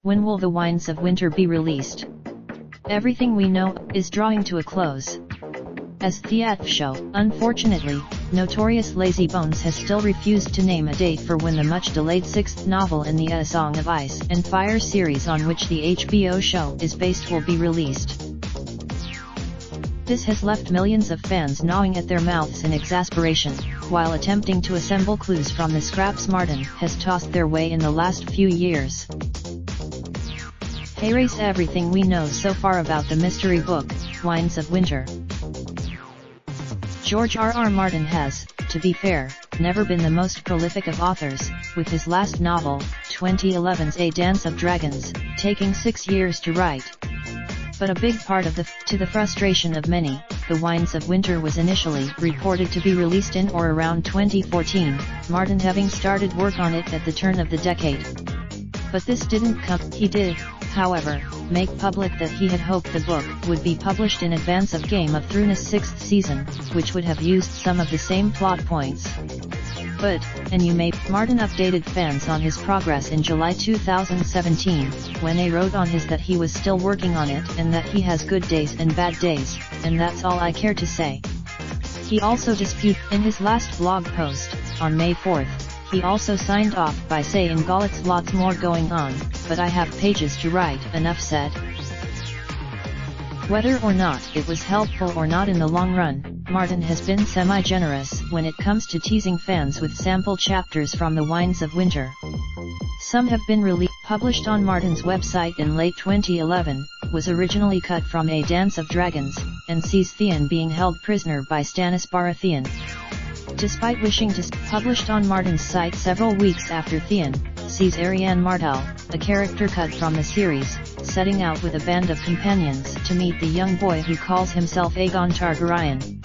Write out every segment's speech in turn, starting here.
When will The Winds of Winter be released? Everything we know is drawing to a close. As theatre show, unfortunately, Notorious Lazybones has still refused to name a date for when the much-delayed sixth novel in the A Song of Ice and Fire series on which the HBO show is based will be released. This has left millions of fans gnawing at their mouths in exasperation, while attempting to assemble clues from the scraps Martin has tossed their way in the last few years. Erase everything we know so far about the mystery book, Winds of Winter. George R.R. Martin has, to be fair, never been the most prolific of authors, with his last novel, 2011's A Dance of Dragons, taking 6 years to write. But a big part of to the frustration of many, The Winds of Winter was initially reported to be released in or around 2014, Martin having started work on it at the turn of the decade. But this didn't come. He did, however, make public that he had hoped the book would be published in advance of Game of Thrones' 6th season, which would have used some of the same plot points. But, Martin updated fans on his progress in July 2017, when they wrote on his that he was still working on it and that he has good days and bad days, and that's all I care to say. He also disputed in his last blog post, on May 4th, he also signed off by saying "It's lots more going on, but I have pages to write, enough said." Whether or not it was helpful or not in the long run, Martin has been semi-generous when it comes to teasing fans with sample chapters from The Winds of Winter. Some have been published on Martin's website in late 2011, was originally cut from A Dance of Dragons, and sees Theon being held prisoner by Stannis Baratheon. Despite wishing to published on Martin's site several weeks after Theon, sees Arianne Martell, a character cut from the series, setting out with a band of companions to meet the young boy who calls himself Aegon Targaryen.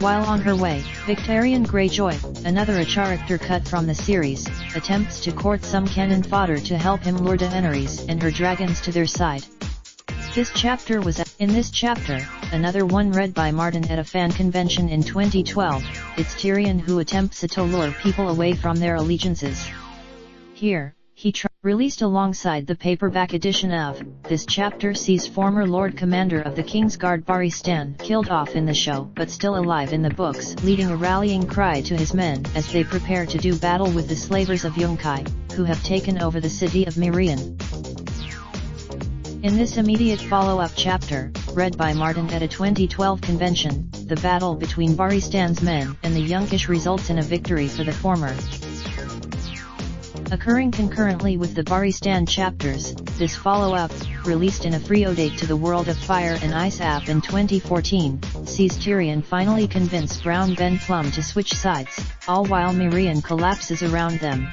While on her way, Victarion Greyjoy, another character cut from the series, attempts to court some cannon fodder to help him lure Daenerys and her dragons to their side. In this chapter, another one read by Martin at a fan convention in 2012, it's Tyrion who attempts to lure people away from their allegiances. Here, he released alongside the paperback edition of this chapter sees former Lord Commander of the Kingsguard Varys Stan killed off in the show but still alive in the books, leading a rallying cry to his men as they prepare to do battle with the slavers of Yunkai, who have taken over the city of Mirian. In this immediate follow-up chapter, read by Martin at a 2012 convention, the battle between Varys Stan's men and the Yunkish results in a victory for the former. Occurring concurrently with the Varys Stan chapters, this follow-up, released in a free update to the World of Fire and Ice app in 2014, sees Tyrion finally convince Brown Ben Plum to switch sides, all while Mirian collapses around them.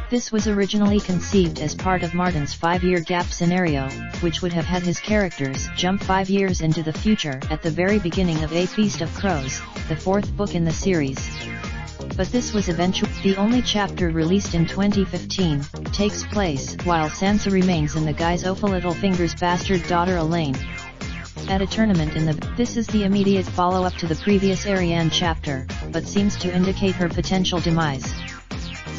This was originally conceived as part of Martin's 5-year gap scenario, which would have had his characters jump 5 years into the future at the very beginning of A Feast of Crows, the 4th book in the series. But this was eventually the only chapter released in 2015, takes place while Sansa remains in the guise of Littlefinger's bastard daughter Elaine. At a tournament this is the immediate follow-up to the previous Arianne chapter, but seems to indicate her potential demise.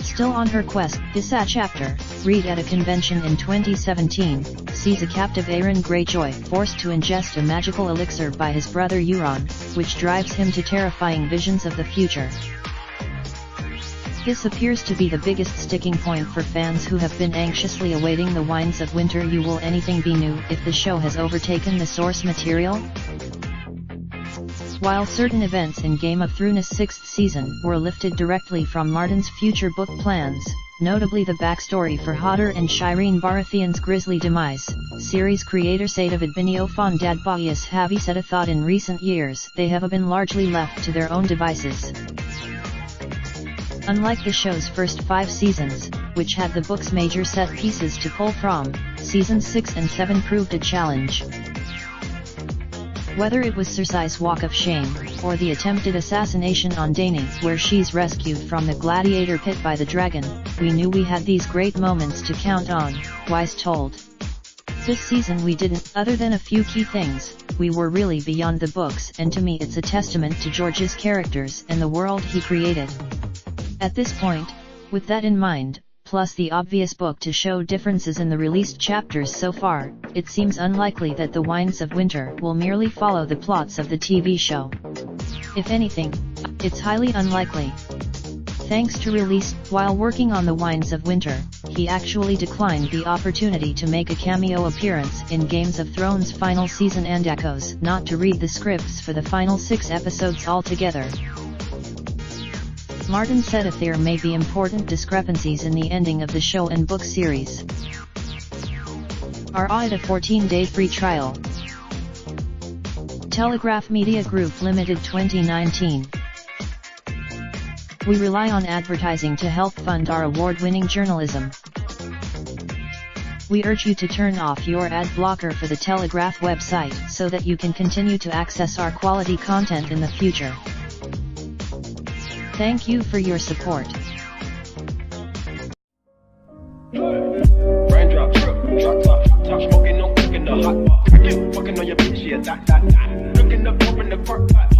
Still on her quest, this chapter, read at a convention in 2017, sees a captive Aeron Greyjoy forced to ingest a magical elixir by his brother Euron, which drives him to terrifying visions of the future. This appears to be the biggest sticking point for fans who have been anxiously awaiting The Winds of Winter. Will anything be new if the show has overtaken the source material? While certain events in Game of Thrones' 6th season were lifted directly from Martin's future book plans, notably the backstory for Hodor and Shireen Baratheon's grisly demise, series creator David Benioff and Dad Boyes have said a thought in recent years they have been largely left to their own devices. Unlike the show's first 5 seasons, which had the book's major set pieces to pull from, seasons 6 and 7 proved a challenge. Whether it was Cersei's walk of shame, or the attempted assassination on Dany where she's rescued from the gladiator pit by the dragon, we knew we had these great moments to count on, Weiss told. This season we didn't, other than a few key things, that we were really beyond the books, and to me it's a testament to George's characters and the world he created. At this point, with that in mind, plus the obvious book to show differences in the released chapters so far, it seems unlikely that The Winds of Winter will merely follow the plots of the TV show. If anything, it's highly unlikely. Thanks to release, while working on The Winds of Winter, he actually declined the opportunity to make a cameo appearance in Games of Thrones' final season and echoes not to read the scripts for the final 6 episodes altogether. Martin said if there may be important discrepancies in the ending of the show and book series. Are offered a 14-day free trial. Telegraph Media Group Limited 2019. We rely on advertising to help fund our award-winning journalism. We urge you to turn off your ad blocker for the Telegraph website so that you can continue to access our quality content in the future. Thank you for your support. Raindrop, drop top smoking, no cooking the hot pot. Fucking on your bitch, yeah, that. Looking up, open the park pot.